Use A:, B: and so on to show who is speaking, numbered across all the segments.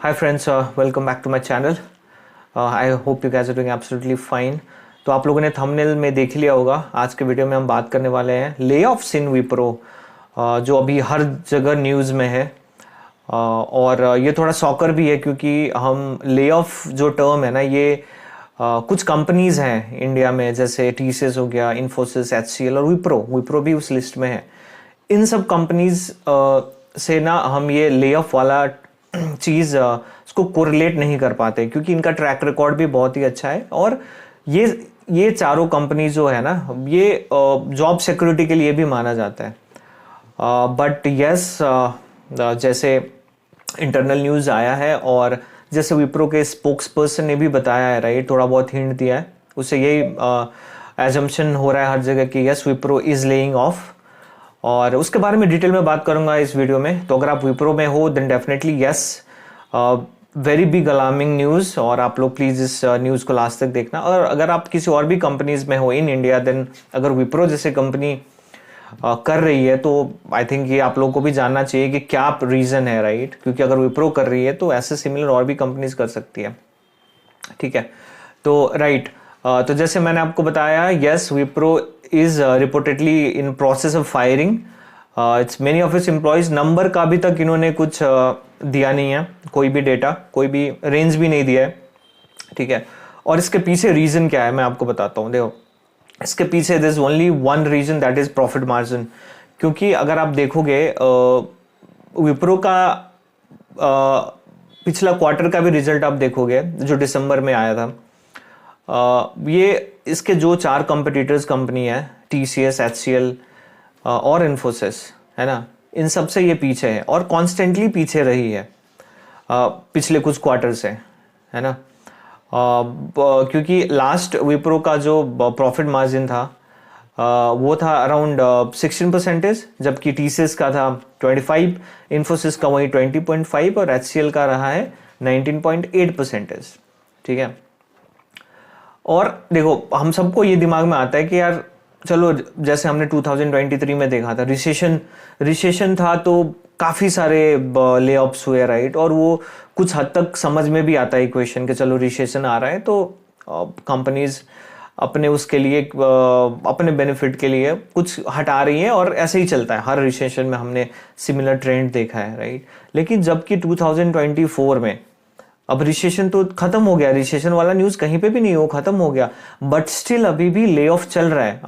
A: Hi friends, welcome back to my channel. I hope you guys are doing absolutely fine. तो आप लोगों ने thumbnail में देख लिया होगा, आज के वीडियो में हम बात करने वाले हैं ले ऑफ्स इन विप्रो, जो अभी हर जगह न्यूज़ में है। और ये थोड़ा सॉकर भी है क्योंकि हम ले ऑफ जो टर्म है ना, ये कुछ कंपनीज हैं इंडिया में, जैसे टीसीएस हो गया, इन्फोसिस, एचसीएल और विप्रो भी उस लिस्ट में है। इन सब कंपनीज से ना हम ये ले ऑफ वाला चीज़ उसको कोरिलेट नहीं कर पाते क्योंकि इनका ट्रैक रिकॉर्ड भी बहुत ही अच्छा है। और ये चारों कंपनी जो है ना, ये जॉब सिक्योरिटी के लिए भी माना जाता है। बट यस, जैसे इंटरनल न्यूज़ आया है और जैसे विप्रो के स्पोक्स पर्सन ने भी बताया है, राइट, थोड़ा बहुत हिंट दिया है, उससे यही एजम्पशन हो रहा है हर जगह कि yes, Wipro is laying of. और उसके बारे में डिटेल में बात करूंगा इस वीडियो में। तो अगर आप विप्रो में हो then definitely yes, very big alarming news, और आप लोग प्लीज़ इस न्यूज़ को लास्ट तक देखना। और अगर आप किसी और भी कंपनीज में हो इन इंडिया, देन अगर विप्रो जैसे कंपनी कर रही है तो आई थिंक ये आप लोगों को भी जानना चाहिए कि क्या रीज़न है, राइट। क्योंकि अगर विप्रो कर रही है तो ऐसे सिमिलर और भी कंपनीज कर सकती है, ठीक है। तो राइट, तो जैसे मैंने आपको बताया, yes, Wipro is reportedly in process of firing it's many of its employees. Number का अभी तक इन्होंने कुछ दिया नहीं है, कोई भी डेटा, कोई भी रेंज भी नहीं दिया है, ठीक है। और इसके पीछे रीजन क्या है मैं आपको बताता हूँ। देखो, इसके पीछे this only one reason, that is profit margin. क्योंकि अगर आप देखोगे विप्रो का पिछला क्वार्टर का भी रिजल्ट आप देखोगे जो दिसंबर में आया था, ये इसके जो चार कंपटीटर्स कंपनी है, टीसीएस, एचसीएल और इन्फोसिस, है ना, इन सब से ये पीछे है और कॉन्स्टेंटली पीछे रही है पिछले कुछ क्वार्टर से, है ना। क्योंकि लास्ट विप्रो का जो प्रॉफिट मार्जिन था वो था अराउंड 16%, जबकि टीसीएस का था 25, इन्फोसिस का वही 20.5 और एचसीएल का रहा है 19.8%, ठीक है। और देखो, हम सबको ये दिमाग में आता है कि यार चलो, जैसे हमने 2023 में देखा था, रिसेशन था तो काफ़ी सारे ले ऑफ्स हुए, राइट। और वो कुछ हद तक समझ में भी आता है इक्वेशन कि चलो रिसेशन आ रहा है तो कंपनीज अपने उसके लिए, अपने बेनिफिट के लिए कुछ हटा रही है, और ऐसे ही चलता है हर रिसेशन में, हमने सिमिलर ट्रेंड देखा है, राइट। लेकिन जबकि 2024 में अब रिसेशन तो खत्म हो गया, रिसेशन वाला न्यूज़ कहीं पे भी नहीं हो, खत्म हो गया, बट स्टिल अभी भी ले ऑफ चल रहा है।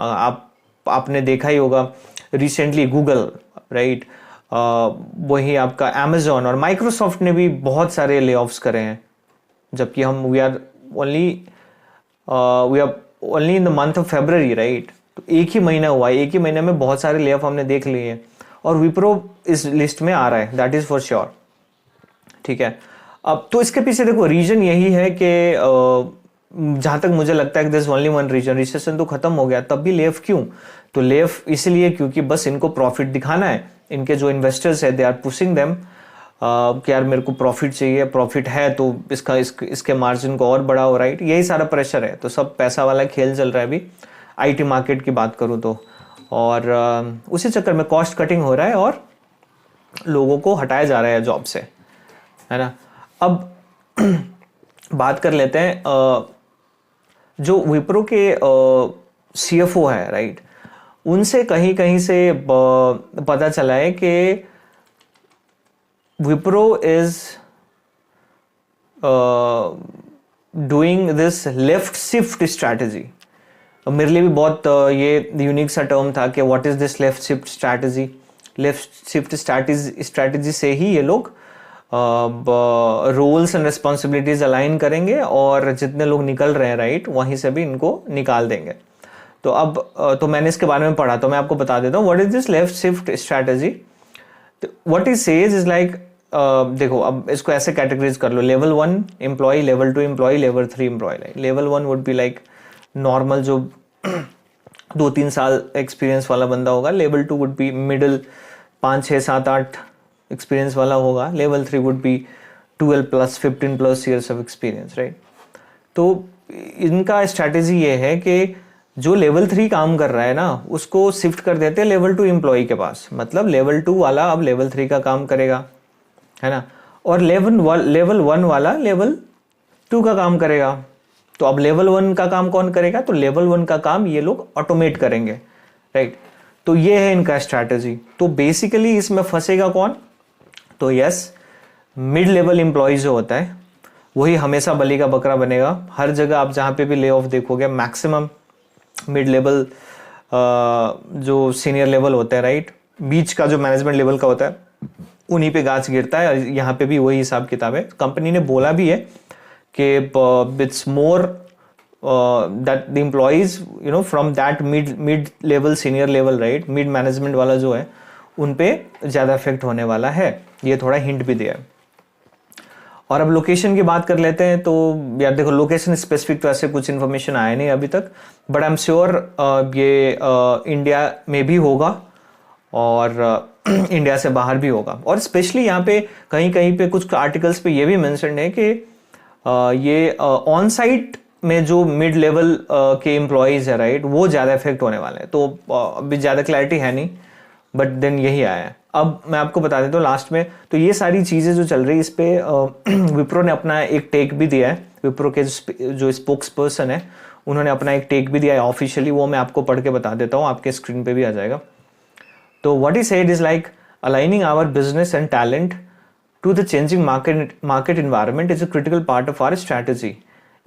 A: आपने देखा ही होगा रिसेंटली गूगल, राइट, वही आपका अमेजोन और माइक्रोसॉफ्ट ने भी बहुत सारे ले ऑफ्स करे हैं, जबकि हम we are only in the month of February, right. तो एक ही महीना हुआ है, एक ही महीने में बहुत सारे ले ऑफ हमने देख लिए हैं, और विप्रो इस लिस्ट में आ रहा है, दैट इज फॉर श्योर, ठीक है। अब तो इसके पीछे देखो रीजन यही है कि जहां तक मुझे लगता है कि this only one reason, recession तो खत्म हो गया, तब भी लेफ क्यों? तो लेफ इसलिए क्योंकि बस इनको प्रॉफिट दिखाना है। इनके जो इन्वेस्टर्स है दे आर पुशिंग देम कि यार मेरे को प्रॉफिट चाहिए, प्रॉफिट है तो इसके मार्जिन को और बढ़ाओ, राइट। यही सारा प्रेशर है, तो सब पैसा वाला खेल चल रहा है अभी आईटी मार्केट की बात करूँ तो। और उसी चक्कर में कॉस्ट कटिंग हो रहा है और लोगों को हटाया जा रहा है जॉब से, है ना। अब बात कर लेते हैं जो विप्रो के सीएफओ है, राइट, उनसे कहीं कहीं से पता चला है कि Wipro is doing this left shift strategy. मेरे लिए भी बहुत ये यूनिक सा टर्म था कि what is this left shift strategy. Left shift strategy से ही ये लोग रोल्स एंड रिस्पॉन्सिबिलिटीज अलाइन करेंगे और जितने लोग निकल रहे हैं, राइट, वहीं से भी इनको निकाल देंगे। तो अब तो मैंने इसके बारे में पढ़ा, तो मैं आपको बता देता हूँ what is this left shift strategy. What is says is like, देखो अब इसको ऐसे कैटेगराइज कर लो, level 1 employ, level 2 employ, level 3 employ. Level 1 would be like normal जो 2-3 साल एक्सपीरियंस वाला बंदा होगा। Level 2 would be middle, 5, 6, 7, 8 experience वाला होगा। Level 3 would be 12+, 15+ years of experience, right. तो इनका स्ट्रैटेजी ये है कि जो लेवल 3 काम कर रहा है ना, उसको शिफ्ट कर देते हैं लेवल 2 एम्प्लॉय के पास। मतलब लेवल 2 वाला अब लेवल 3 का काम करेगा, है ना। और लेवल 1 वाला लेवल 2 का काम करेगा। तो अब लेवल 1 का काम कौन करेगा? तो लेवल 1 का काम ये लोग ऑटोमेट करेंगे, राइट। तो ये है इनका स्ट्रैटेजी। तो बेसिकली इसमें फंसेगा कौन? तो यस, मिड लेवल एम्प्लॉय जो होता है वही हमेशा बलि का बकरा बनेगा। हर जगह आप जहाँ पे भी ले ऑफ देखोगे, मैक्सिमम मिड लेवल जो सीनियर लेवल होता है, राइट, बीच का जो मैनेजमेंट लेवल का होता है, उन्हीं पे गाज गिरता है। यहाँ पे भी वही हिसाब किताब है। कंपनी ने बोला भी है कि it's more that the employees from that mid level senior level, right, mid management वाला जो है उन पे ज़्यादा इफेक्ट होने वाला है। ये थोड़ा हिंट भी दिया है। और अब लोकेशन की बात कर लेते हैं। तो यार देखो, लोकेशन स्पेसिफिक तो ऐसे कुछ इन्फॉर्मेशन आया नहीं अभी तक, बट आई एम श्योर ये इंडिया में भी होगा और इंडिया से बाहर भी होगा। और स्पेशली यहाँ पे कहीं कहीं पे कुछ आर्टिकल्स पे ये भी मेंशन है कि ये ऑन साइट में जो मिड लेवल के एम्प्लॉयज है, राइट, वो ज़्यादा इफेक्ट होने वाले हैं। तो अभी ज़्यादा क्लैरिटी है नहीं, बट देन यही आया है। अब मैं आपको बता देता हूँ लास्ट में। तो ये सारी चीज़ें जो चल रही है, इस पे विप्रो ने अपना एक टेक भी दिया है। विप्रो के जो स्पोक्स पर्सन है, उन्होंने अपना एक टेक भी दिया है ऑफिशियली। वो मैं आपको पढ़ के बता देता हूँ, आपके स्क्रीन पे भी आ जाएगा। तो what he said is like, aligning our business and talent to the changing market environment is a critical part of our strategy,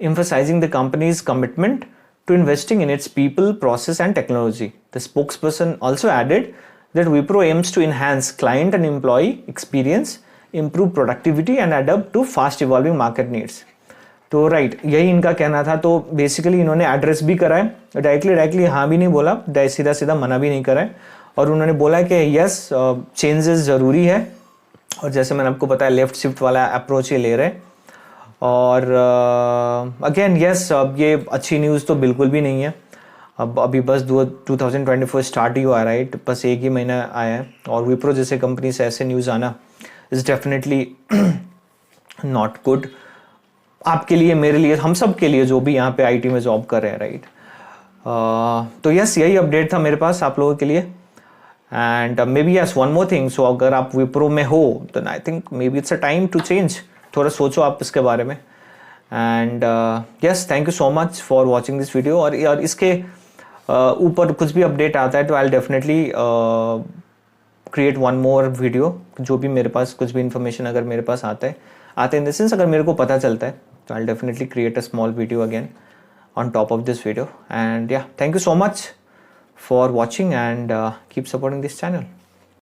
A: emphasizing the company's commitment to investing in its people, process, and technology. The spokesperson also added that Wipro aims to enhance client and employee experience, improve productivity, and adapt to fast evolving market needs. तो right, यही इनका कहना था। तो basically इन्होंने address भी करा है, डायरेक्टली हाँ भी नहीं बोला, सीधा सीधा मना भी नहीं करा है। और उन्होंने बोला कि यस, चेंजेस ज़रूरी है, और जैसे मैंने आपको बताया लेफ्ट शिफ्ट वाला अप्रोच ये ले रहे हैं। और अगेन यस, अब ये अच्छी न्यूज़ तो बिल्कुल भी नहीं है। अब अभी बस 2024 स्टार्ट ही हुआ है, राइट, बस एक ही महीना आया है। और विप्रो जैसे कंपनी से ऐसे न्यूज़ आना इज़ डेफिनेटली नॉट गुड, आपके लिए, मेरे लिए, हम सब के लिए जो भी यहाँ पे आईटी में जॉब कर रहे हैं, राइट। तो यस, यही अपडेट था मेरे पास आप लोगों के लिए। And maybe yes, one more thing. So अगर आप विप्रो में हो तो I think maybe it's a time to change. थोड़ा सोचो आप इसके बारे में। And yes, thank you so much for watching this video. और इसके ऊपर कुछ भी अपडेट आता है तो I definitely create one more video. जो भी मेरे पास कुछ भी इंफॉर्मेशन अगर मेरे पास आता है इन द सेंस, अगर मेरे को पता चलता है, तो I definitely create a small video again on top of this video. And yeah, thank you so much for watching, and keep supporting this channel.